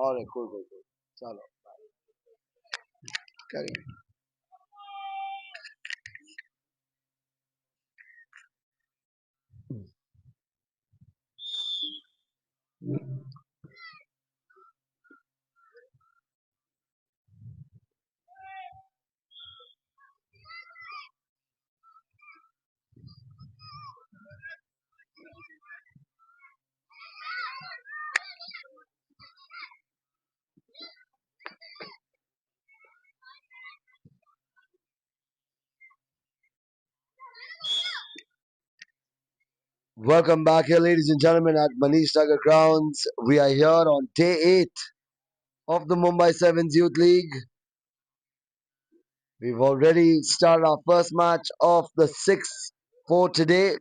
Alright, cool. Chalo, carry Welcome back here, ladies and gentlemen, at Manish Nagar Grounds. We are here on day 8 of the Mumbai Sevens Youth League. We've already started our first match of the 6th for today.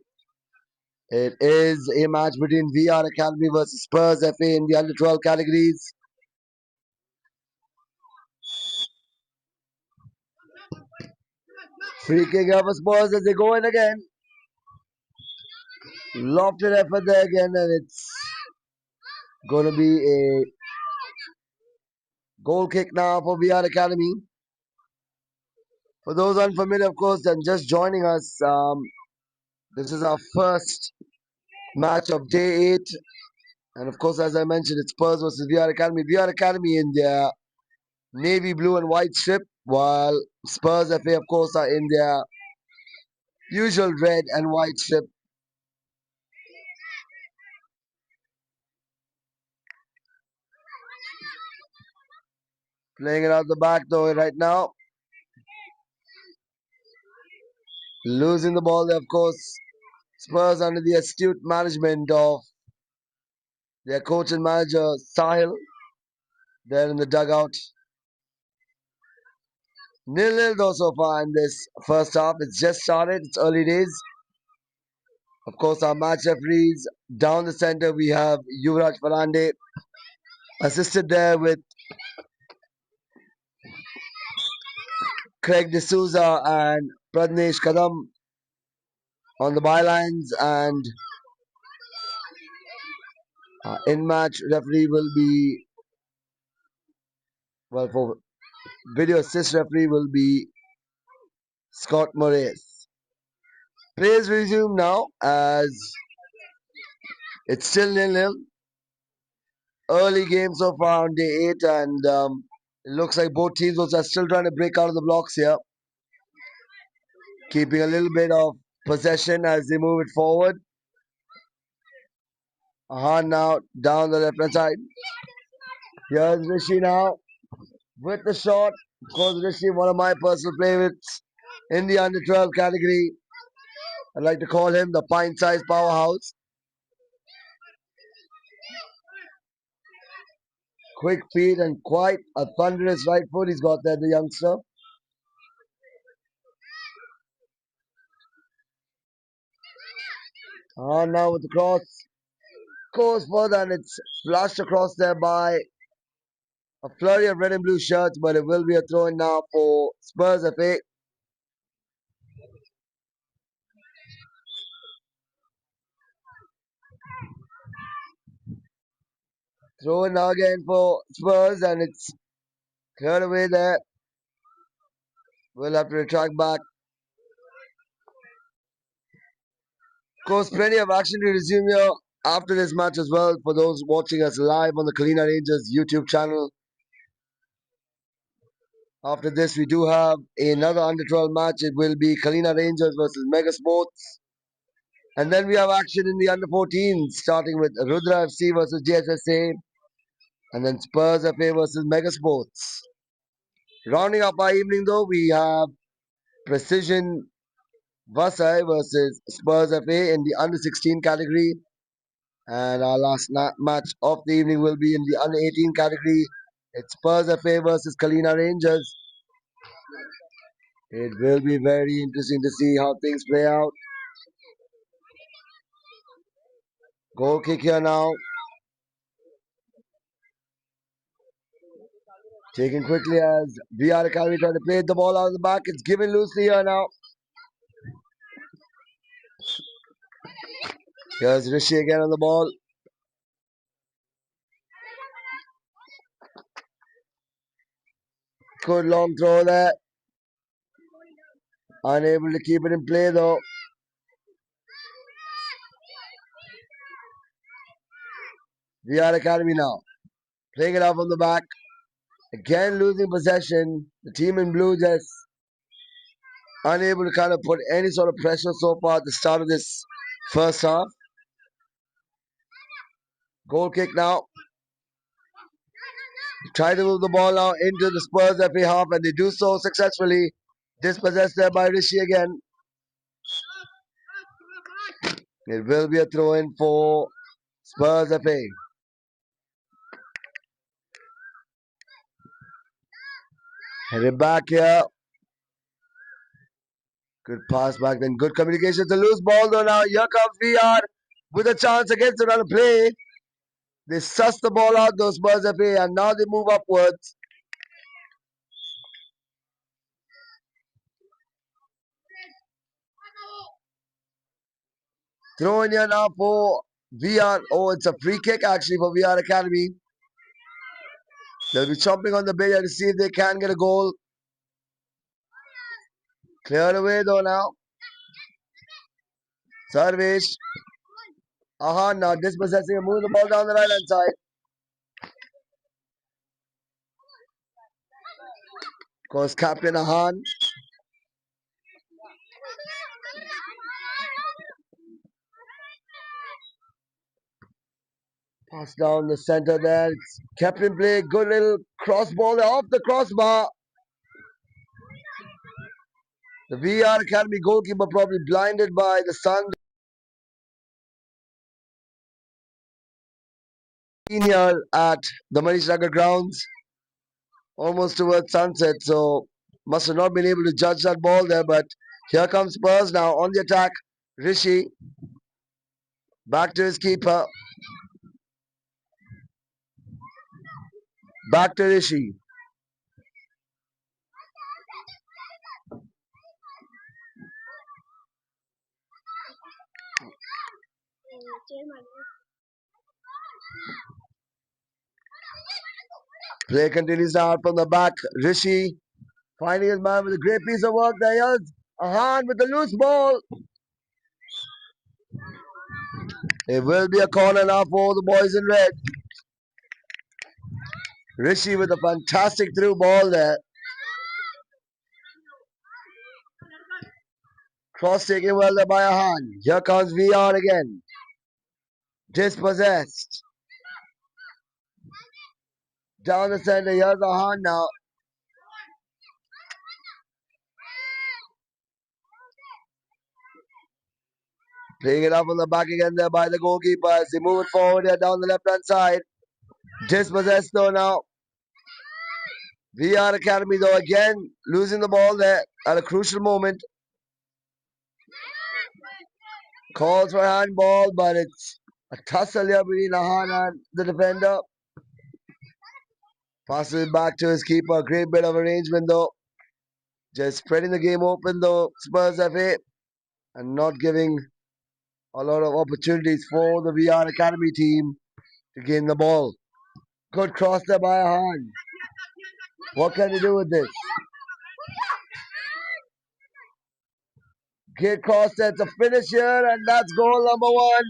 It is a match between VR Academy versus Spurz FA in the under 12 categories. Free kick here for Spurs as they go in again. Lofted effort there again, and it's going to be a goal kick now for VR Academy. For those unfamiliar, of course, and just joining us, this is our first match of day 8. And of course, as I mentioned, it's Spurs versus VR Academy. VR Academy in their navy blue and white strip, while Spurs FA, of course, are in their usual red and white strip. Playing it out the back though right now. Losing the ball there, of course. Spurs under the astute management of their coach and manager Sahil. There in the dugout. 0-0 though so far in this first half. It's just started. It's early days. Of course, our match referees down the center. We have Yuvraj Farande assisted there with Craig D'Souza and Pradnesh Kadam on the bylines, and in-match referee will be, well, for video assist referee will be Scott Moraes. Plays resume now as it's still 0-0. Early game so far on day 8, and it looks like both teams are still trying to break out of the blocks here, keeping a little bit of possession as they move it forward. Now down the left hand side. Here's Rishi now with the shot. Of course, Rishi, one of my personal favorites in the under 12 category. I like to call him the pint sized powerhouse. Quick feet and quite a thunderous right foot he's got there, the youngster. Now with the cross. Goes further and it's flushed across there by a flurry of red and blue shirts, but it will be a throw in now for Spurs FA. Throw in now again for Spurs and it's cleared away there. We'll have to retract back. Of course, plenty of action to resume here after this match as well for those watching us live on the Kalina Rangers YouTube channel. After this, we do have another under 12 match. It will be Kalina Rangers versus Mega Sports. And then we have action in the under 14, starting with Rudra FC versus JSSA. And then Spurs FA versus Mega Sports. Rounding up our evening, though, we have Precision Vasai versus Spurs FA in the under 16 category. And our last match of the evening will be in the under 18 category. It's Spurs FA versus Kalina Rangers. It will be very interesting to see how things play out. Goal kick here now. Taken quickly as VR Academy trying to play the ball out of the back. It's given loosely here now. Here's Rishi again on the ball. Good long throw there. Unable to keep it in play though. VR Academy now. Playing it out from the back. Again losing possession. The team in blue just unable to kind of put any sort of pressure so far at the start of this first half. Goal kick now. Try to move the ball now into the Spurs FA half and they do so successfully. Dispossessed there by Rishi again. It will be a throw in for Spurs FA. Headed back here. Good pass back then. Good communication. It's a loose ball though now. Here comes VR with a chance against another play. They suss the ball out, those Spurs FA, and now they move upwards. Throw in here now for VR. Oh, it's a free kick actually for VR Academy. They'll be chomping on the bit to see if they can get a goal. Cleared away though now. Sarvesh. Aha, now dispossessing and moving the ball down the right hand side. Of course, Captain Ahan. Pass down the center there. It's kept in play. Good little cross ball off the crossbar. The VR Academy goalkeeper probably blinded by the sun here at the Manish Nagar grounds, almost towards sunset. So must have not been able to judge that ball there. But here comes Spurs now on the attack. Rishi back to his keeper. Back to Rishi. Play continues now out from the back. Rishi finding his man with a great piece of work there. Here's Ahan with the loose ball. It will be a corner now for the boys in red. Rishi with a fantastic through ball there. Cross taken well there by Ahan. Here comes VR again. Dispossessed. Down the center. Here's Ahan now. Playing it up on the back again there by the goalkeeper as they move it forward here down the left hand side. Dispossessed though now. VR Academy though again losing the ball there at a crucial moment. Calls for handball, but it's a tussle here between Ahan and the defender. Passes it back to his keeper. Great bit of arrangement though. Just spreading the game open though, Spurs FA, and not giving a lot of opportunities for the VR Academy team to gain the ball. Good cross there by Ahan. What can he do with this? Great cross there to finish here, and that's goal number one.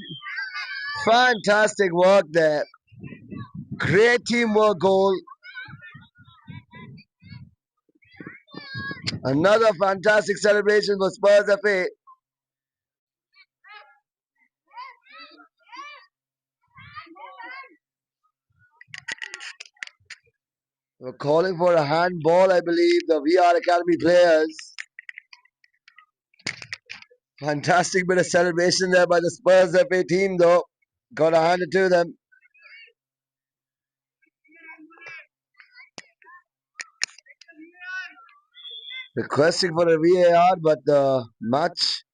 Fantastic work there. Great teamwork goal. Another fantastic celebration for Spurs FA. We're calling for a handball, I believe, the VR Academy players. Fantastic bit of celebration there by the Spurs FA team, though. Got to hand it to them. Requesting for a VAR, but the match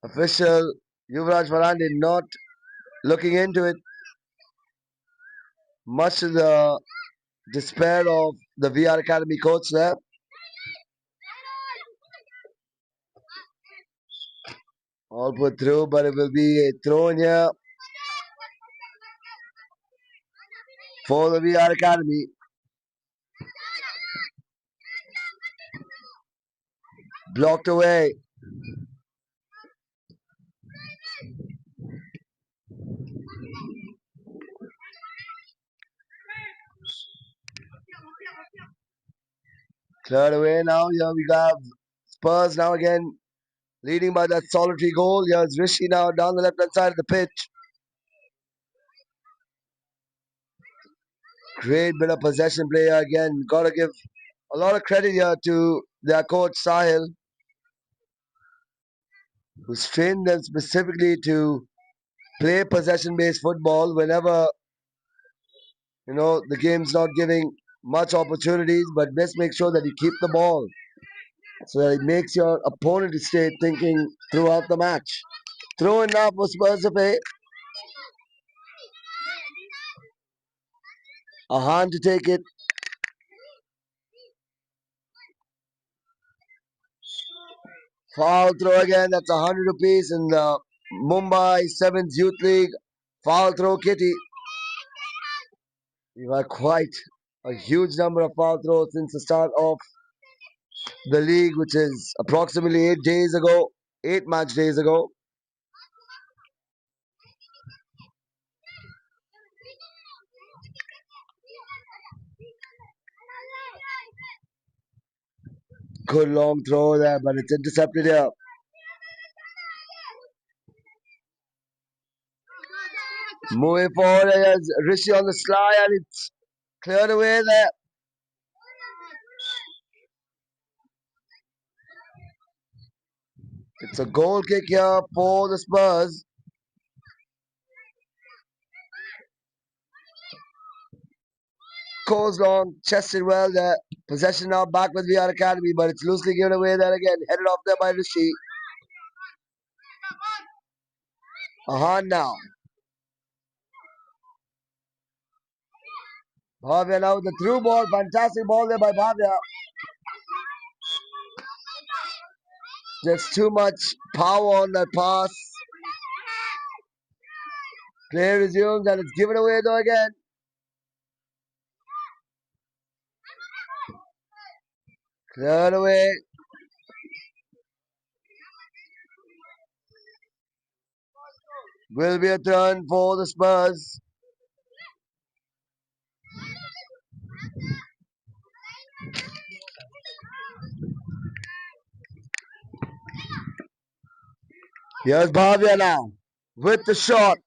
official Yuvraj Varane not looking into it. Much to the despair of the VR Academy coach there. All put through, but it will be a throw in here for the VR Academy. Blocked away. Cleared away now. Here we have Spurs now again leading by that solitary goal. Here's Rishi now down the left hand side of the pitch. Great bit of possession play here again. Gotta give a lot of credit here to their coach Sahil, who's trained them specifically to play possession based football whenever the game's not giving much opportunities, but best make sure that you keep the ball so that it makes your opponent stay thinking throughout the match. Throw in now for Spurs to pay. A hand to take it. Foul throw again. That's 100 rupees in the Mumbai 7th Youth League. Foul throw, Kitty. You have quite a huge number of foul throws since the start of the league, which is approximately 8 days ago, 8 match days ago. Good long throw there, but it's intercepted here. Moving forward, there's Rishi on the sly, and it's cleared away there. It's a goal kick here for the Spurs. Goes long, chested well there. Possession now back with VR Academy, but it's loosely given away there again. Headed off there by Rishi. Ahan now. Bhavya now with the through ball. Fantastic ball there by Bhavya. Just too much power on that pass. Play resumes and it's given away though again. Cleared away. Will be a turn for the Spurs. Here's Bhavya now with the shot.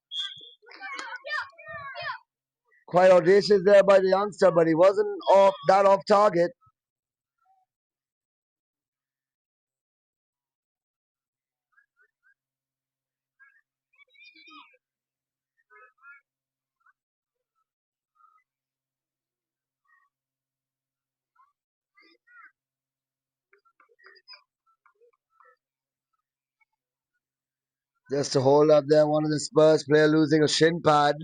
Quite audacious there by the youngster, but he wasn't off target. Just to hold up there, one of the Spurs player losing a shin pad.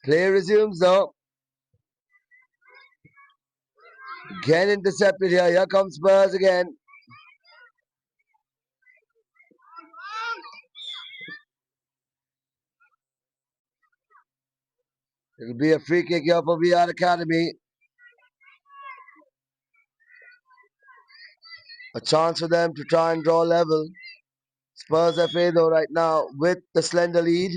Play resumes though. Again intercepted here. Here comes Spurs again. It'll be a free kick here for VR Academy. A chance for them to try and draw level. Spurs FA though right now with the slender lead.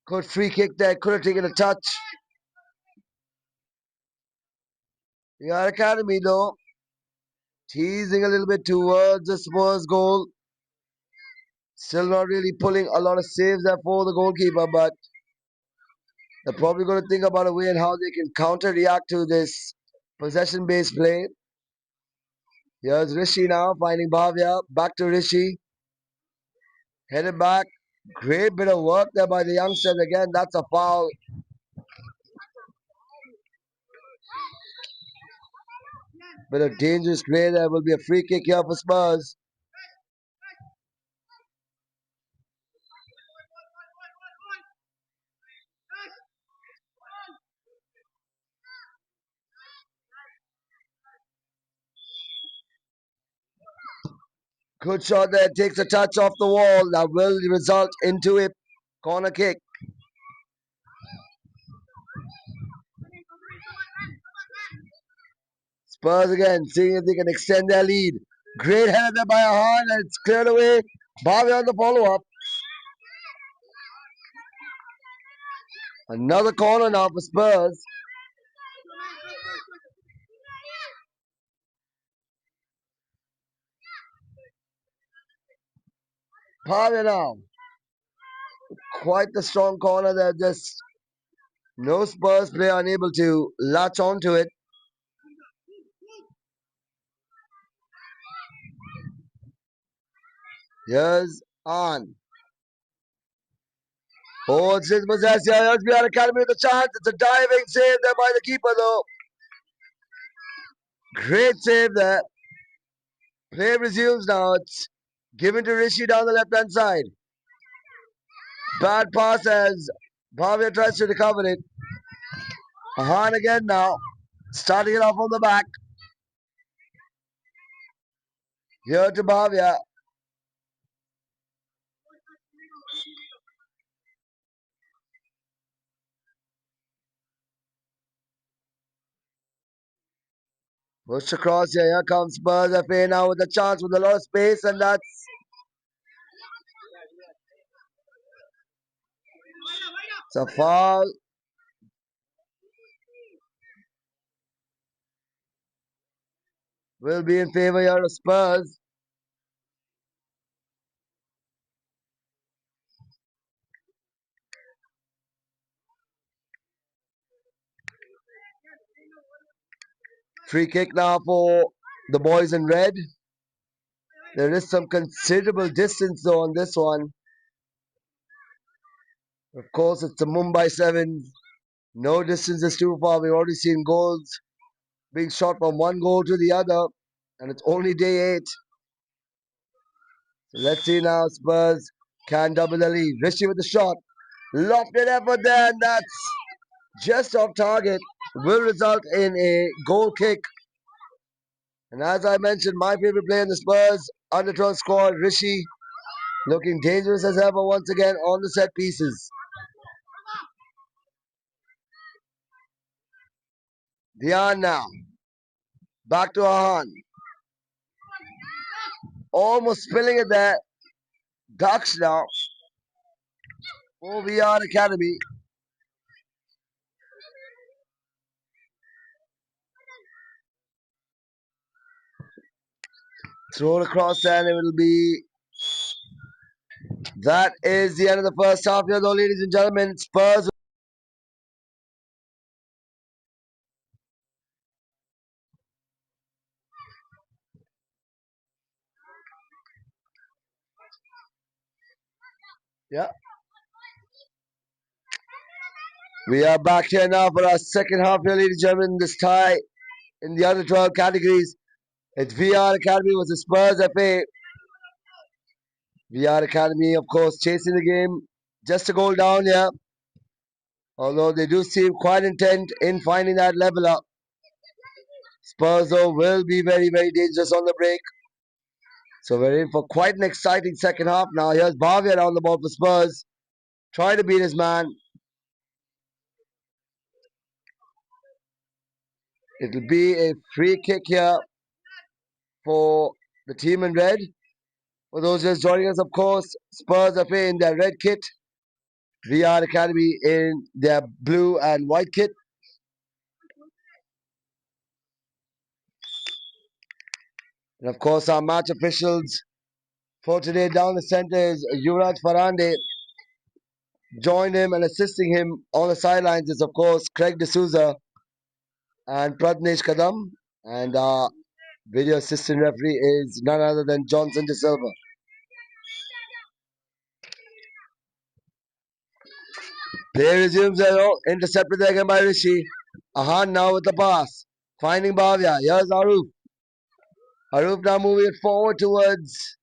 Good free kick there. Could have taken a touch. VR Academy though teasing a little bit towards the Spurs goal. Still not really pulling a lot of saves there for the goalkeeper, but they're probably going to think about a way and how they can counter react to this possession based play. Here's Rishi now finding Bhavya. Back to Rishi. Headed back. Great bit of work there by the youngsters. Again, that's a foul. Bit of dangerous play there. Will be a free kick here for Spurs. Good shot there. Takes a touch off the wall. That will result into a corner kick. Spurs again, seeing if they can extend their lead. Great header there by Acad, and it's cleared away. Bhavya on the follow-up. Another corner now for Spurs. Bhavya now. Quite the strong corner there. Just no Spurs player unable to latch onto it. Here's on. Oh, it's his possession. Here's the Academy with a chance. It's a diving save there by the keeper, though. Great save there. Play resumes now. It's given to Rishi down the left hand side. Bad pass as Bhavya tries to recover it. Acad again now. Starting it off on the back. Here to Bhavya. Pushed across here. Here comes Spurs FA now with a chance with a lot of space, and that's a foul. Will be in favor here of Spurs. Free kick now for the boys in red. There is some considerable distance though on this one. Of course, it's the Mumbai 7. No distance is too far. We've already seen goals being shot from one goal to the other, and it's only day 8. So let's see now. Spurs can double the lead. Rishi with the shot. Lofted effort there, and that's just off target. Will result in a goal kick. And as I mentioned, my favorite player in the Spurs under 12 squad, Rishi, looking dangerous as ever once again on the set pieces. Dion now. Back to Ahan. Almost spilling it there. Ducks now. For VR Academy. Thrown across and it will be. That is the end of the first half here, though, ladies and gentlemen. Spurs. Yeah. We are back here now for our second half here, ladies and gentlemen. This tie in the under 12 categories. It's VR Academy versus Spurs FA. VR Academy, of course, chasing the game. Just a goal down here. Although they do seem quite intent in finding that level up. Spurs, though, will be very, very dangerous on the break. So we're in for quite an exciting second half now. Here's Bhavya on the ball for Spurs. Trying to beat his man. It'll be a free kick here for the team in red. For those just joining us, of course, Spurs are in their red kit. VR Academy in their blue and white kit. And of course, our match officials for today down the center is Yuvraj Farande. Joined him and assisting him on the sidelines is, of course, Craig D'Souza and Pratnesh Kadam. And our video assistant referee is none other than Johnson De Silva. Play resumes intercepted there again by Rishi. Ahan now with the pass. Finding Bhavya. Here's Aruf. Aruf now moving it forward towards.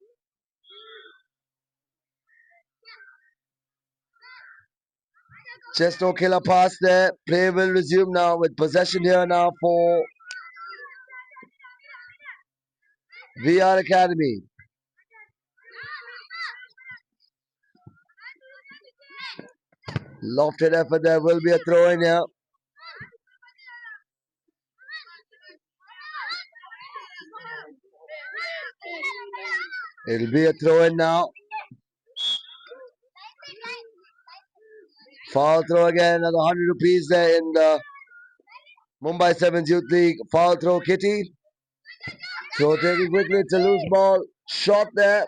Just no killer pass there. Play will resume now with possession here now for VR Academy. Lofted effort there. Will be a throw in here. It'll be a throw in now. Foul throw again. Another 100 rupees there in the Mumbai Sevens Youth League. Foul throw, Kitty. Throw taken quickly. It's a loose ball. Shot there.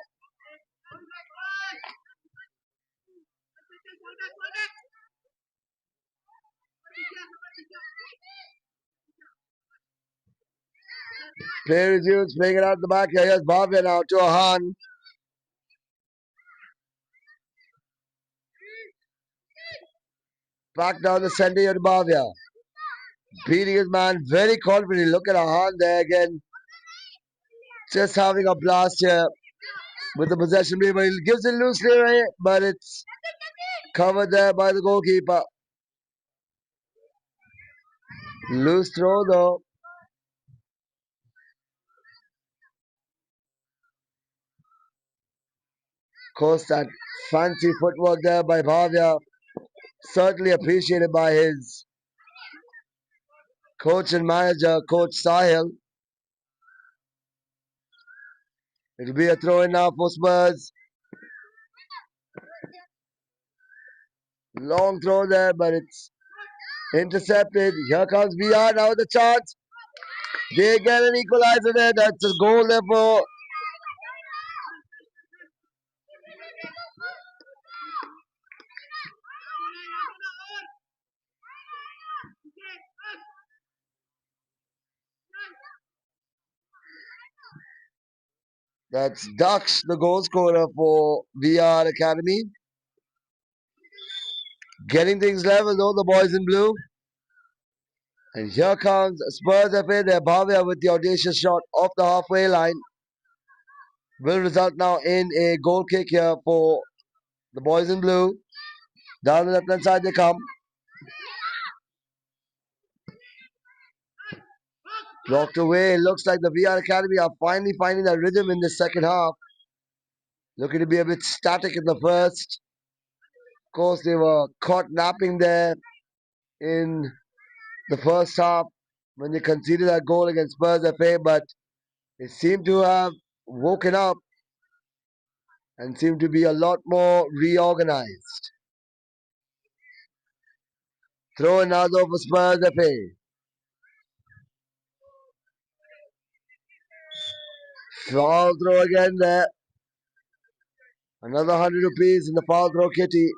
Player is used, playing it out the back here. Here's Bhavya now to Ahan. Back down the center here to Bhavya. Beating his man very confidently. Look at Ahan there again. Just having a blast here with the possession. But he gives it loosely away, but it's covered there by the goalkeeper. Loose throw though. Of course, that fancy footwork there by Bhavya. Certainly appreciated by his coach and manager, Coach Sahil. It'll be a throw in now for Spurs. Long throw there, but it's intercepted. Here comes VR now with the chance. They get an equalizer there. That's a goal there for. That's Daksh, the goal scorer for VR Academy. Getting things level though, the boys in blue. And here comes Spurs FA there. Bhavya with the audacious shot off the halfway line. Will result now in a goal kick here for the boys in blue. Down the left hand side they come. Blocked away. Looks like the VR Academy are finally finding their rhythm in the second half. Looking to be a bit static in the first. Of course, they were caught napping there in the first half when they conceded that goal against Spurs FA, but they seem to have woken up and seem to be a lot more reorganized. Throw another for Spurs FA. Foul throw again there. Another 100 rupees in the foul throw kitty.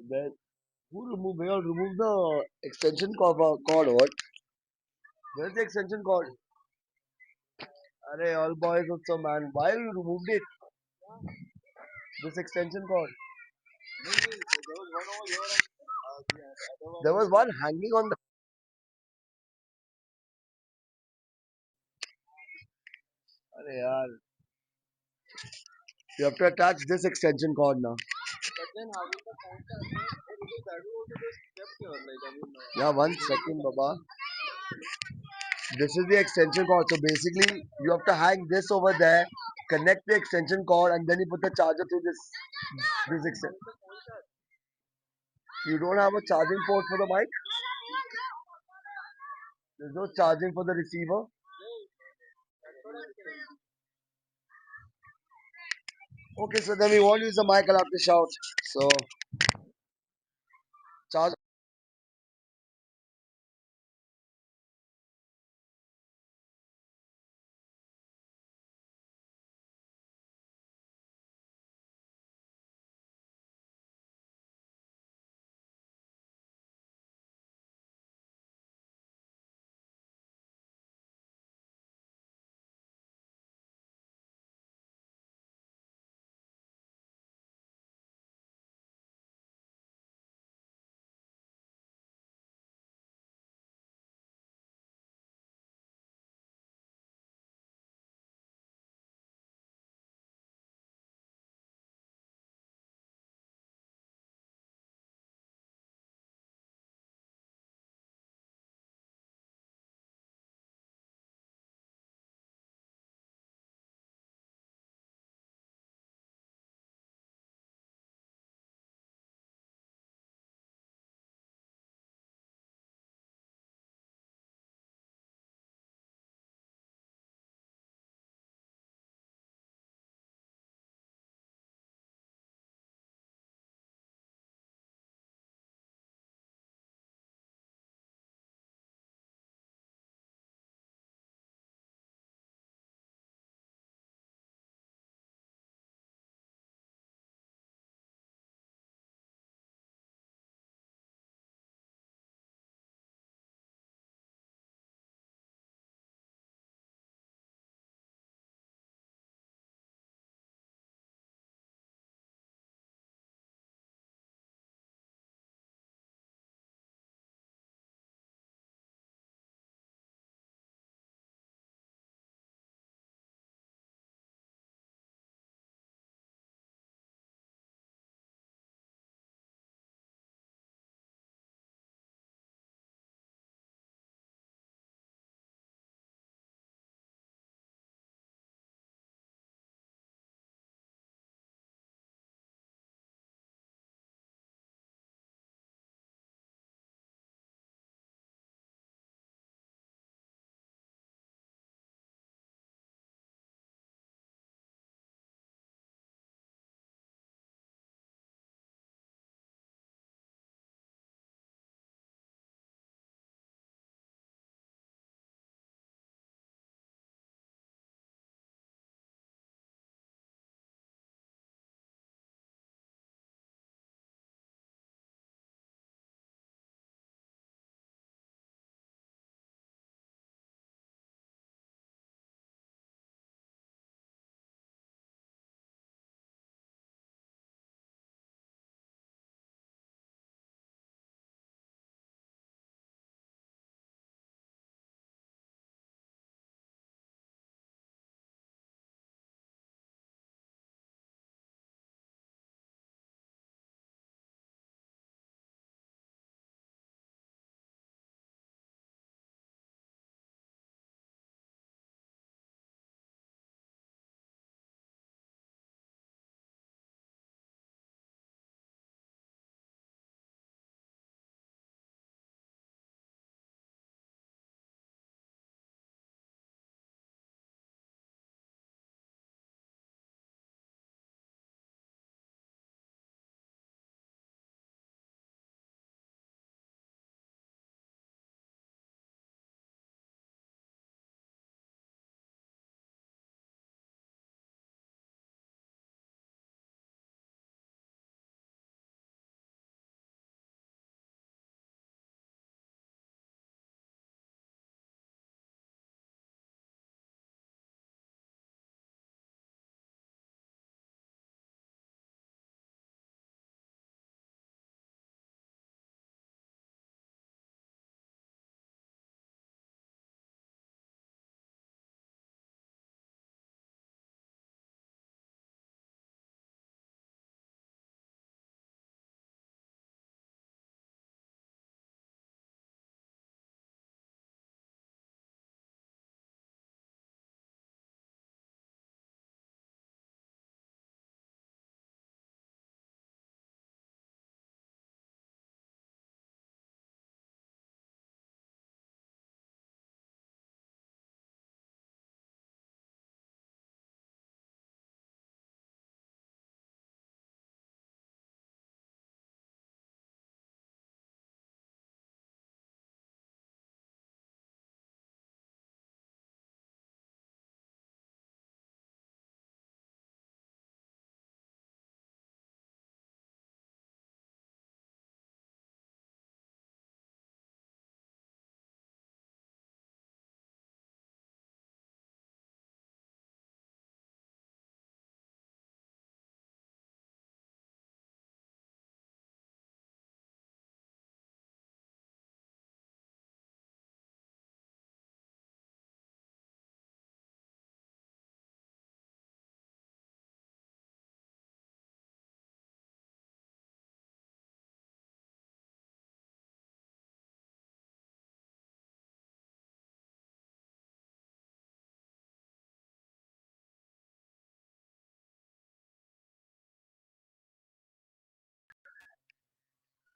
Then who remove? We all remove the extension cord or what? Where's the extension cord? Arey, all boys also man. Why you removed it? This extension cord. There was one hanging on the. Arey yaar. You have to attach this extension cord now. Yeah, 1 second, Baba. This is the extension cord. So basically, you have to hang this over there, connect the extension cord, and then you put the charger through this extension. You don't have a charging port for the mic. There's no charging for the receiver. Okay, so then we won't use the mic. I'll have to shout. So charge.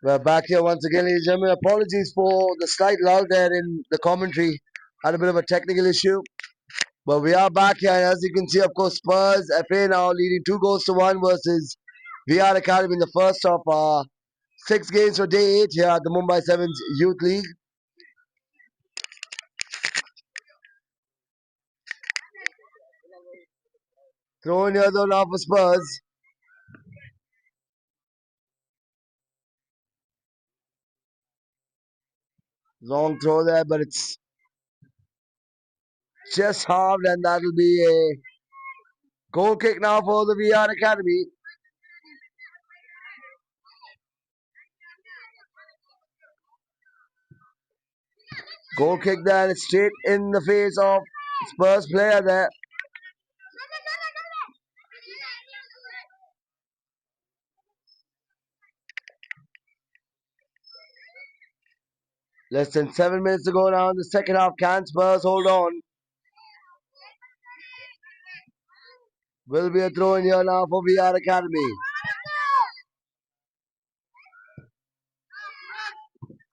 We're back here once again, ladies and gentlemen. Apologies for the slight lull there in the commentary. Had a bit of a technical issue. But we are back here, and as you can see, of course, Spurs FA now leading 2 goals to 1 versus VR Academy in the first of 6 games for day 8 here at the Mumbai Sevens Youth League. Throw in here though now for Spurs. Long throw there, but it's just halved, and that'll be a goal kick now for the VR Academy. Goal kick there, and it's straight in the face of Spurs player there. Less than 7 minutes to go now in the second half. Can Spurs hold on? Will be a throw in here now for VR Academy.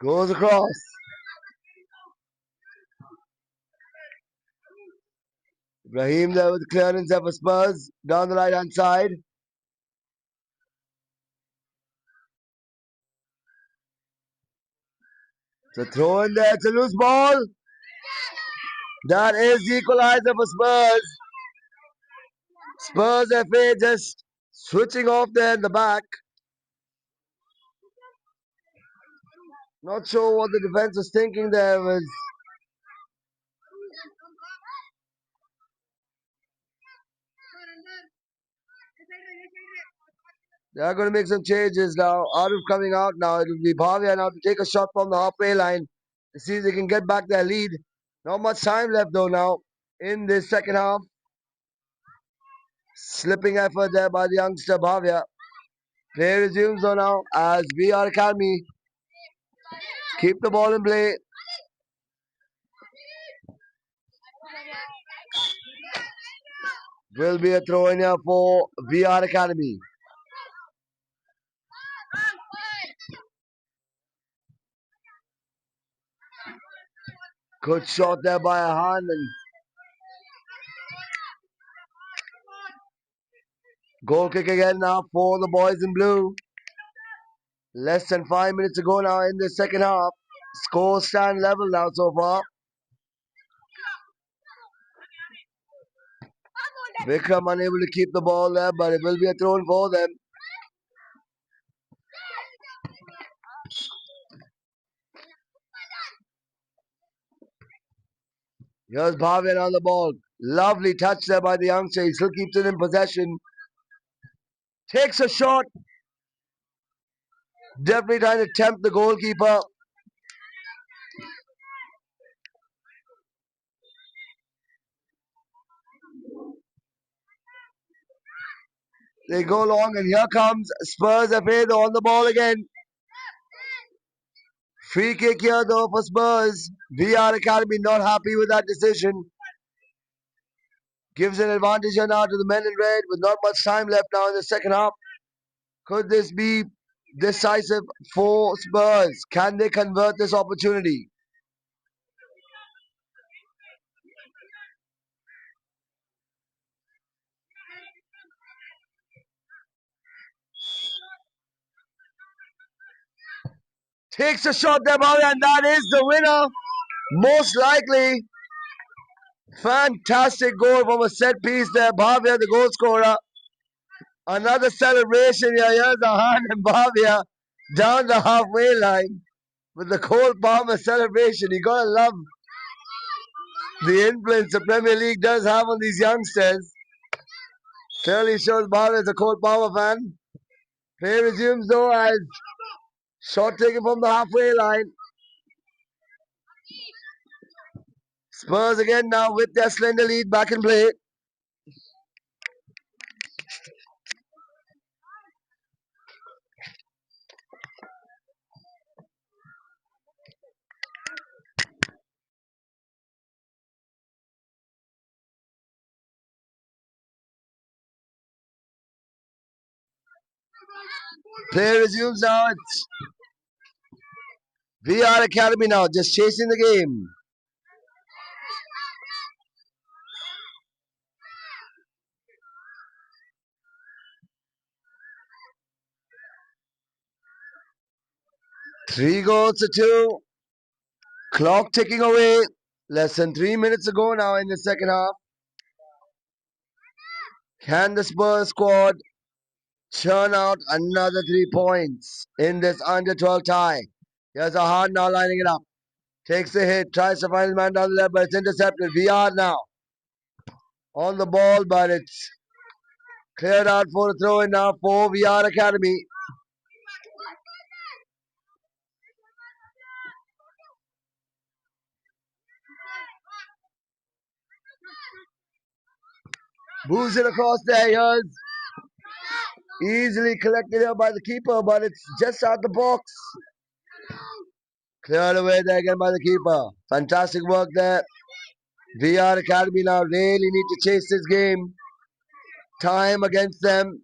Goes across. Raheem there with clearance there for Spurs down the right hand side. So throw in there, it's a loose ball. That is the equalizer for Spurs. Spurs FA just switching off there in the back. Not sure what the defense was thinking there. They are going to make some changes now. Arif coming out now. It will be Bhavia now to take a shot from the halfway line to see if they can get back their lead. Not much time left though now in this second half. Slipping effort there by the youngster Bhavia. Play resumes though now as VR Academy keep the ball in play. Will be a throw in here for VR Academy. Good shot there by Ahan, and goal kick again now for the boys in blue. Less than 5 minutes to go now in the second half. Score stand level now so far. Vikram unable to keep the ball there, but it will be a throw for them. Here's Bhavian on the ball. Lovely touch there by the youngster. He still keeps it in possession. Takes a shot. Definitely trying to tempt the goalkeeper. They go long, and here comes Spurs FA though on the ball again. Free kick here though for Spurs. VR Academy not happy with that decision. Gives an advantage here now to the men in red with not much time left now in the second half. Could this be decisive for Spurs? Can they convert this opportunity? Takes a shot there, Bobby, and that is the winner. Most likely. Fantastic goal from a set piece there. Bhavia, the goal scorer. Another celebration here. Here's Ahan and Bhavia down the halfway line with the Cole Palmer celebration. You gotta love the influence the Premier League does have on these youngsters. Clearly shows Bhavia is a Cole Palmer fan. Play resumes though as shot taken from the halfway line. Spurs again now with their slender lead back in play. Play resumes now. It's VR Academy now, just chasing the game. Three goals to two. Clock ticking away. Less than 3 minutes ago now in the second half. Can the Spurs squad churn out another 3 points in this under 12 tie? Here's Acad now lining it up. Takes the hit, tries to find his man down the left, but it's intercepted. VR now on the ball, but it's cleared out for a throw in now for VR Academy. Moves it across there. Here's easily collected here by the keeper, but it's just out the box. Cleared away there again by the keeper. Fantastic work there. VR Academy now really need to chase this game. Time against them.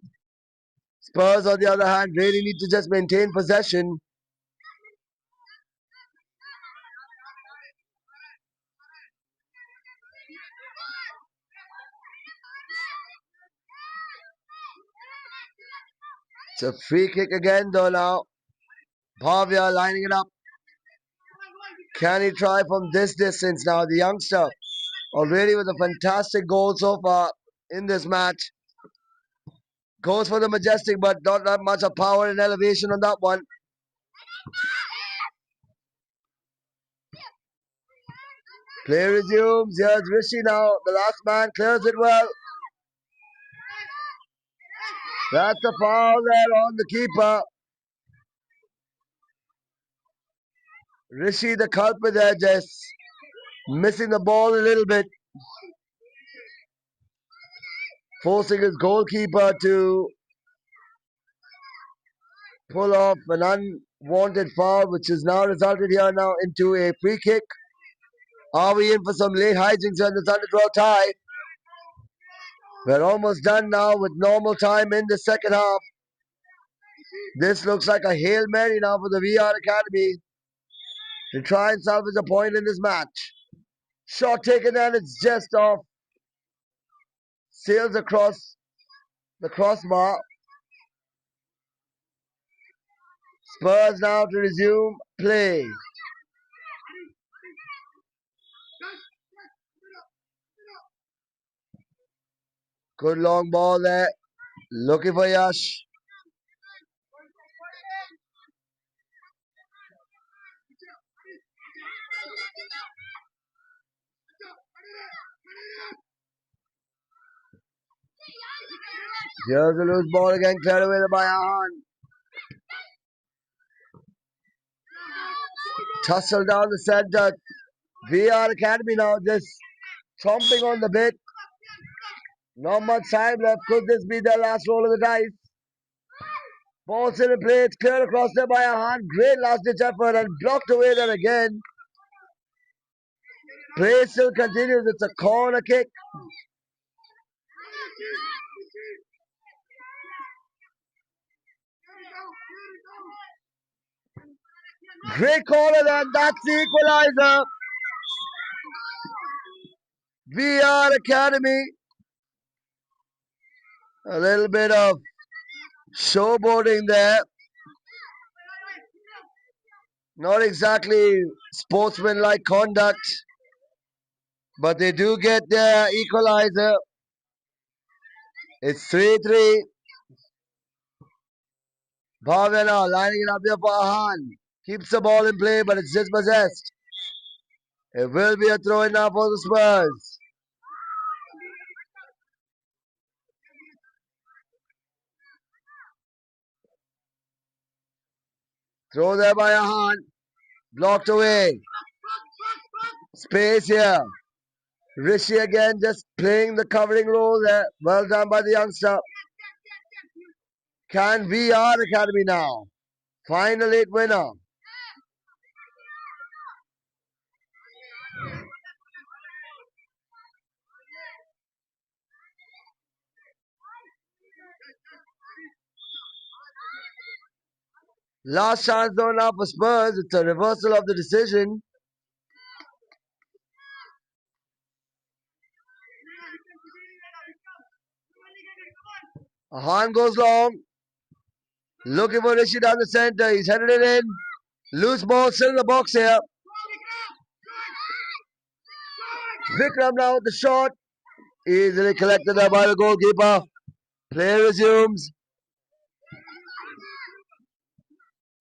Spurs, on the other hand, really need to just maintain possession. It's a free kick again, though now. Bhavya lining it up. Can he try from this distance now? The youngster already with a fantastic goal so far in this match. Goes for the majestic, but not that much of power and elevation on that one. Play resumes. Here's Rishi now. The last man clears it well. That's a foul there on the keeper. Rishi, the culprit there, just missing the ball a little bit. Forcing his goalkeeper to pull off an unwanted foul, which has now resulted here now into a free kick. Are we in for some late hijinks on this under 12 tie? We're almost done now with normal time in the second half. This looks like a Hail Mary now for the VR Academy to try and salvage a point in this match. Shot taken and it's just off. Sails across the crossbar. Spurs now to resume play. Good long ball there. Looking for Yash. Here's a loose ball again, cleared away by Acad. Tussle down the center. VR Academy now just chomping on the bit. Not much time left. Could this be their last roll of the dice? Ball's in play. It's cleared across there by Acad. Great last ditch effort and blocked away there again. Play still continues. It's a corner kick. Great corner there. That's the equalizer. VR Academy. A little bit of showboating there. Not exactly sportsmanlike conduct, but they do get their equalizer. It's 3-3. Bhavya now lining it up there for Acad. Keeps the ball in play, but it's dispossessed. It will be a throw in now for the Spurs. Throw there by Acad. Blocked away. Space here. Rishi again just playing the covering role there. Well done by the youngster. Can VR Academy now find a late winner? Last chance though now for Spurs. It's a reversal of the decision. A hand goes long. Looking for Rishi down the center. He's headed it in. Loose ball still in the box here. Vikram now with the shot. Easily collected there by the goalkeeper. Play resumes.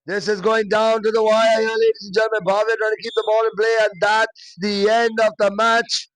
This is going down to the wire here, ladies and gentlemen. Bhavya trying to keep the ball in play, and that's the end of the match.